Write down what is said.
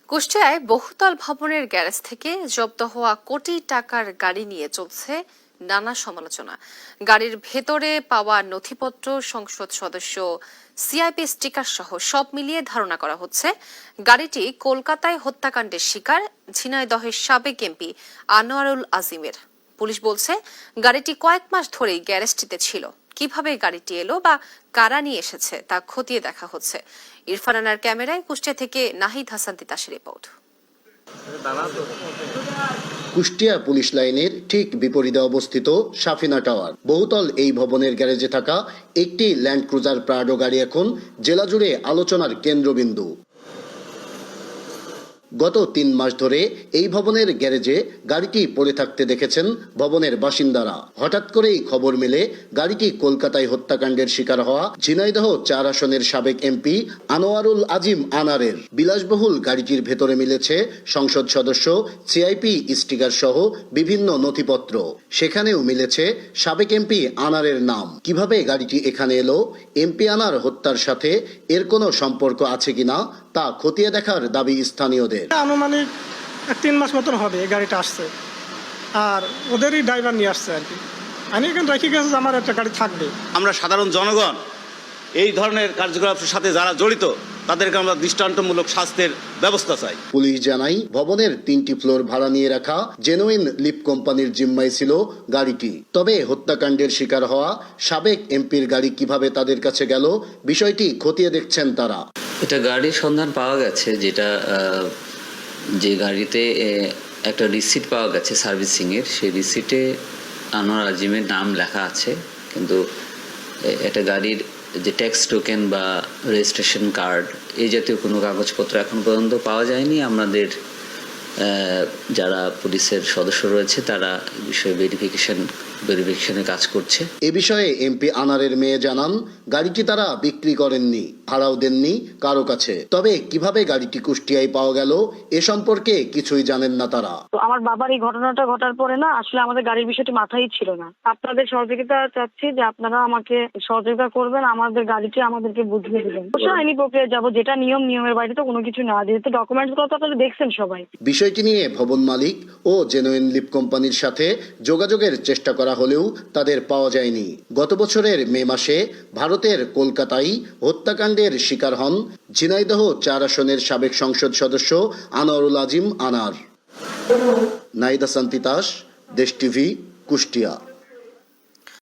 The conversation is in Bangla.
কুষ্টিয়ায় বহুতল ভবনের গ্যারেজ থেকে জব্দ হওয়া কোটি টাকার গাড়ি নিয়ে চলছে নানা সমালোচনা। গাড়ির ভেতরে পাওয়া নথিপত্র, সংসদ সদস্য, সিআইপি স্টিকার সহ সব মিলিয়ে ধারণা করা হচ্ছে গাড়িটি কলকাতায় হত্যাকাণ্ডের শিকার ঝিনাইদহের সাবেক এমপি আনোয়ারুল আজিমের। পুলিশ বলছে গাড়িটি কয়েক মাস ধরেই গ্যারেজটিতে ছিল। কিভাবে গাড়িটি এলো বা কারা নিয়ে এসেছে তা খতিয়ে দেখা হচ্ছে। ইরফান আনার ক্যামেরায় কুষ্টিয়া থেকে নাহিদ হাসান তিতাসের রিপোর্ট। কুষ্টিয়া পুলিশ লাইনের ঠিক বিপরীতে অবস্থিত সাফিনা টাওয়ার বহুতল এই ভবনের গ্যারেজে থাকা একটি ল্যান্ড ক্রুজার প্রাডো গাড়ি এখন জেলা জুড়ে আলোচনার কেন্দ্রবিন্দু। গত ৩ মাস ধরে এই ভবনের গ্যারেজে গাড়িটি পড়ে থাকতে দেখেছেন ভবনের বাসিন্দারা। হঠাৎ করেই খবর মেলে গাড়িটি কলকাতায় হত্যাকাণ্ডের শিকার হওয়া ঝিনাইদহ ৪ আসনের সাবেক এমপি আনোয়ারুল আজিম আনারের। বিলাসবহুল গাড়িটির ভেতরে মিলেছে সংসদ সদস্য, সিআইপি স্টিকার সহ বিভিন্ন নথিপত্র। সেখানেও মিলেছে সাবেক এমপি আনারের নাম। কিভাবে গাড়িটি এখানে এলো, এমপি আনার হত্যার সাথে এর কোনো সম্পর্ক আছে কিনা তা খতিয়ে দেখার দাবি স্থানীয়দের। আনুমানিক ৩ মাস মতন হবে এই গাড়িটা আসছে, আর ওদেরই ড্রাইভার নিয়ে আসছে আর কি। আমি কিন্তু রেখে গেছে আমার একটা গাড়ি থাকবে। আমরা সাধারণ জনগণ এই ধরনের কার্যকলাপের সাথে যারা জড়িত তাদেরকে আমরা দৃষ্টান্তমূলক শাস্তির ব্যবস্থা চাই। পুলিশ জানায় ভবনের 3টি ফ্লোর ভাড়া নিয়ে রাখা জেনুইন লিপ কোম্পানির জিম্মায় ছিল গাড়িটি। তবে হত্যাকাণ্ডের শিকার হওয়া সাবেক এমপির গাড়ি কিভাবে তাদের কাছে গেল বিষয়টি খতিয়ে দেখছেন তারা। এটা গাড়ির সন্ধান পাওয়া গেছে, যেটা যে গাড়িতে একটা রিসিট পাওয়া গেছে সার্ভিসিংয়ের, সেই রিসিটে আনোয়ার আজিমের নাম লেখা আছে, কিন্তু একটা গাড়ির যে ট্যাক্স টোকেন বা রেজিস্ট্রেশন কার্ড এই জাতীয় কোনো কাগজপত্র এখন পর্যন্ত পাওয়া যায়নি। আমাদের যারা পুলিশের সদস্য রয়েছে তারা বিষয়ে ভেরিফিকেশনের কাজ করছে। এ বিষয়ে এমপি আনারের মেয়ে জানান, গাড়িটি তারা বিক্রি করেননি, ভাড়াও দেননি কারো কাছে। তবে কিভাবে গাড়িটি কুষ্টিয়ায় পাওয়া গেল এ সম্পর্কে কিছুই জানেন না তারা। তো আমার বাবার এই ঘটনাটা ঘটার পরে না আসলে আমাদের গাড়ির বিষয়টি মাথায় ছিল না। আপনাদের সহযোগিতা চাচ্ছি যে আপনারা আমাকে সহযোগিতা করবেন, আমাদের গাড়িটি আমাদেরকে বুঝিয়ে দিবেন। আইনি প্রক্রিয়া যাবো, যেটা নিয়মের বাইরে তো কোনো কিছু না, যেহেতু ডকুমেন্টস গুলো তো আপনারা দেখছেন সবাই। বিষয়টি নিয়ে ভবন মালিক ও জেনুইন লিপ কোম্পানির সাথে যোগাযোগের চেষ্টা করা হলেও তাদের পাওয়া যায়নি। গত বছরের মে মাসে ভারতের কলকাতায় হত্যাকাণ্ডের শিকার হন ঝিনাইদহ ৪ আসনের সাবেক সংসদ সদস্য আনোয়ারুল আজিম আনার। নাহিদ হাসান তিতাস, দেশ টিভি, কুষ্টিয়া।